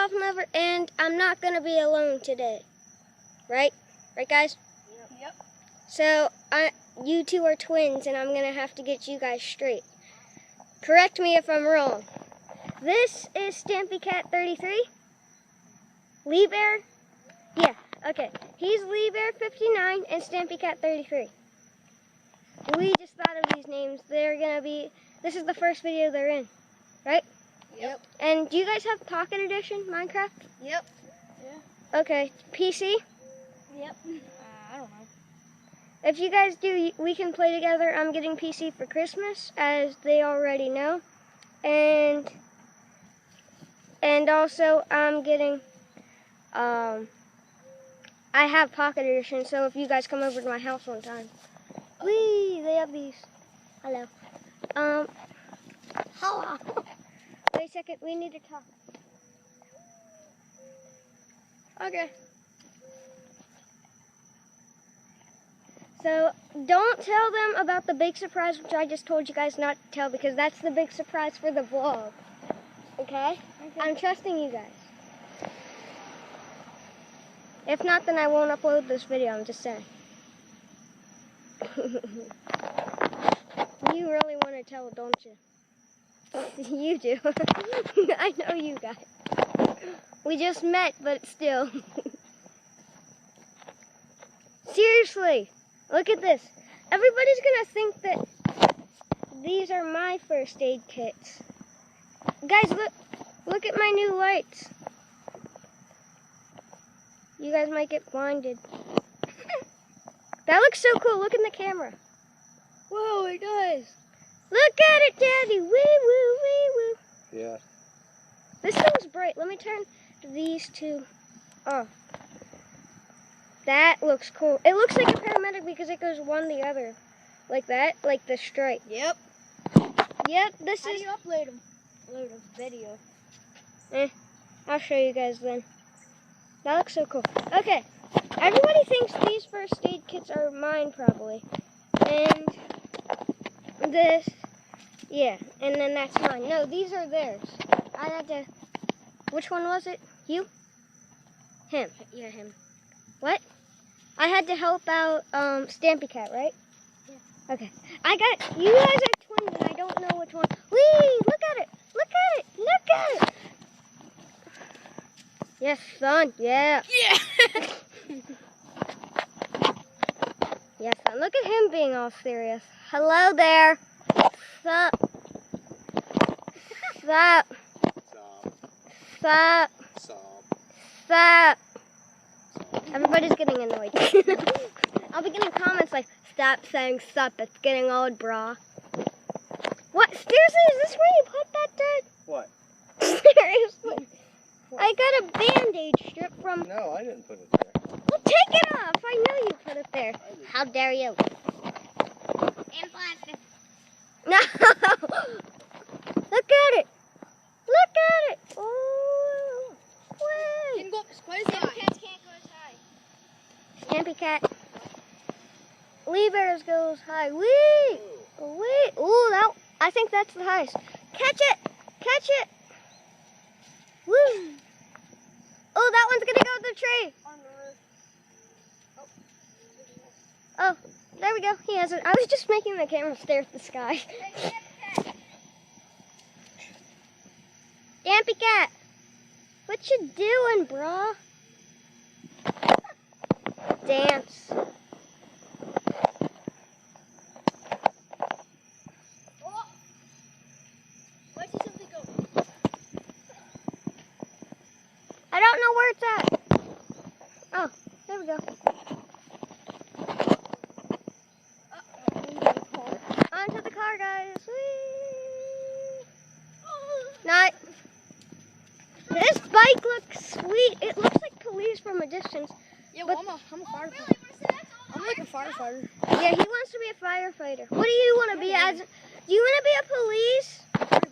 Lovemover, and I'm not going to be alone today. Right? Right, guys? Yep. So, you two are twins, and I'm going to have to get you guys straight. Correct me if I'm wrong. This is Stampy Cat 33. Lee Bear? Yeah, okay. He's Lee Bear 59 and Stampy Cat 33. We just thought of these names. They're going to be... This is the first video they're in, right? Yep. And do you guys have Pocket Edition Minecraft? Yep. Okay. PC? Yep. I don't know. If you guys do, we can play together. I'm getting PC for Christmas, as they already know. And also, I'm getting... I have Pocket Edition, so if you guys come over to my house one time. Whee! They have these. Hello. Hello. Wait a second, we need to talk. Okay. So, don't tell them about the big surprise, which I just told you guys not to tell, because that's the big surprise for the vlog. Okay? I'm trusting you guys. If not, then I won't upload this video, I'm just saying. You really want to tell, don't you? You do. I know you guys. We just met, but still. Seriously, look at this. Everybody's gonna think that these are my first aid kits. Guys, look at my new lights. You guys might get blinded. That looks so cool. Look in the camera. Whoa, it does. Look at it, Daddy. Wee woo, wee woo. Yeah. This thing's bright. Let me turn these two off. That looks cool. It looks like a paramedic because it goes one the other. Like that, like the stripe. Yep. Yep, this How is... do you upload them? Load a video. I'll show you guys then. That looks so cool. Okay, everybody thinks these first aid kits are mine probably. And this, yeah, and then that's mine. No, these are theirs. I had to, which one was it? You? Him. Yeah, him. What? I had to help out Stampy Cat, right? Yeah. Okay. You guys are twins and I don't know which one. Whee! Look at it! Look at it! Look at it! Yes, son. Yeah. Yeah. Yes, son. Look at him being all serious. Hello there. Sup? Sup? Sup? Sup? Everybody's getting annoyed. I'll be getting comments like, stop saying sup, it's getting old, brah. What? Seriously, is this where you put that, Dad? What? Seriously? I got a Band-Aid strip from... No, I didn't put it there. Well, take it off. I know you put it there. How dare you? And plastic. No! Look at it. Look at it. Oh, wait. Can go up as close as cats can't go as high. Stampy Cat. Lee Bears goes high. Wee! Wee! Ooh, I think that's the highest. Catch it! Catch it! Woo! Oh, that one's gonna go to the tree. On the roof. Oh, there we go. He has it. I was just making the camera stare at the sky. Stampy Cat, what you doing, brah? Dance. Oh. Where's the something go? I don't know where it's at. Oh, there we go. Onto the car, guys. Whee! Not. This bike looks sweet. It looks like police from a distance. Yeah, But- well, I'm a firefighter. I'm like a firefighter. Yeah, he wants to be a firefighter. What do you want to be as? Do you want to be a police?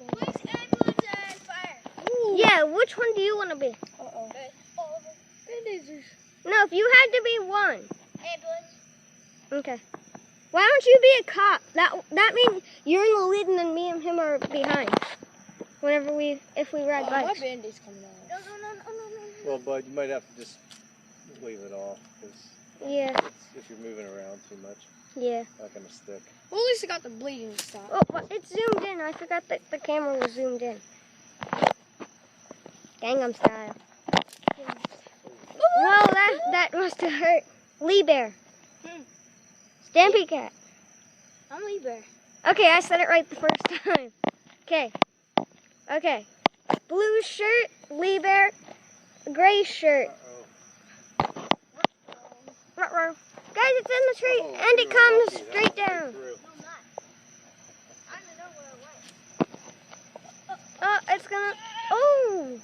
Police, ambulance, and fire. Ooh. Yeah, which one do you want to be? Uh-oh. Bandagers. No, if you had to be one. Ambulance. Okay. Why don't you be a cop? That means you're in the lead and then me and him are behind. if we ride My bikes. band-aid's coming out. No. Well, bud, you might have to just leave it off because Yeah, if you're moving around too much, yeah. it's not gonna stick. Well, at least I got the bleeding stop. Oh, but it's zoomed in. I forgot that the camera was zoomed in. Gangnam Style. Well, that must have hurt. Lee Bear. Stampy Cat. I'm Lee Bear. Okay, I said it right the first time. Okay. Blue shirt, Lee Bear. Gray shirt. Ruh-roh. Guys, it's in the tree, and it comes straight down. Oh, it's gonna. Oh!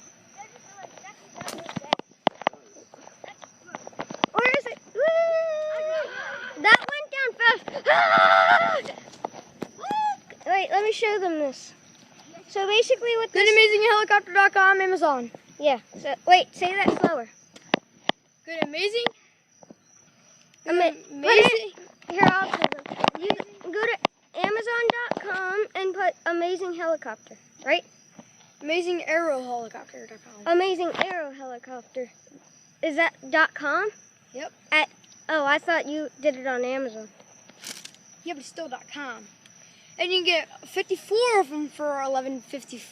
Where is it? Woo! That went down fast. Ah! Wait, let me show them this. So basically, what this? GoodAmazingHelicopter.com, Amazon. Yeah. So wait, say that slower. Good amazing. Amazing. Here, I'll tell them. You go to Amazon.com and put Amazing Helicopter, right? AmazingAeroHelicopter.com. Amazing Aero Helicopter. Is that .com? Yep. Oh, I thought you did it on Amazon. Yeah, but still .com. And you can get 54 of them for $11.50.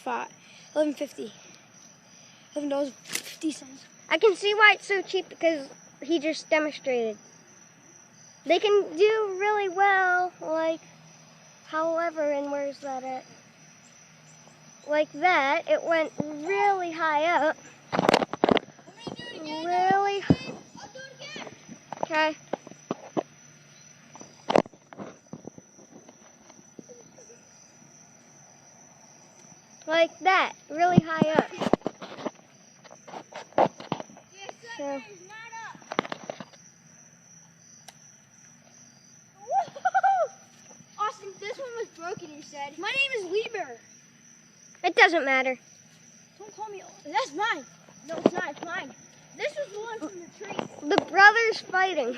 I can see why it's so cheap because he just demonstrated. They can do really well, like, however, and where's that at? Like that, it went really high up. Really? Okay. Like that, really high up. So. Austin, this one was broken, you said. My name is Lieber. It doesn't matter. Don't call me. That's mine. No, it's not. It's mine. This was the one from the tree. The brothers fighting.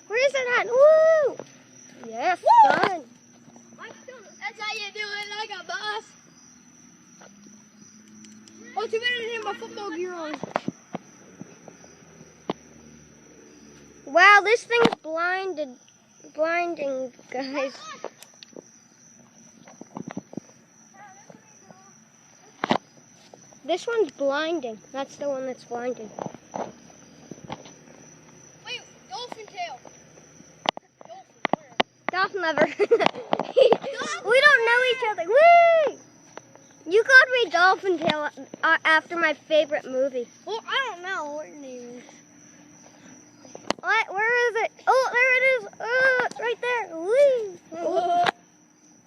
Where is it at? Woo! Yes, done. That's how you do it, like a boss. Oh, too bad I didn't have my football gear on. Wow, this thing's blinding, guys. This one's blinding. That's the one that's blinding. Wait, dolphin tail. Dolphin lover. We don't know each other. Woo! You called me Dolphin Tail after my favorite movie. Well, I don't know what your name is. What? Where is it? Oh, there it is. Oh, it's right there. Woo!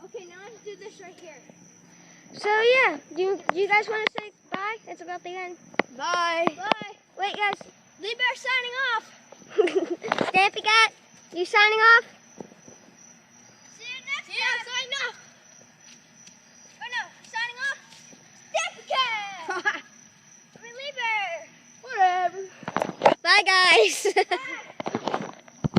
Okay, now let's do this right here. So yeah, do you guys want to say bye? It's about the end. Bye. Bye. Wait, guys. Lee Bear signing off. Stampy Cat, you signing off? See you next time. Yeah, sign off. Oh no, signing off. Stampy Cat. I mean Lee Bear. Whatever. Bye, guys.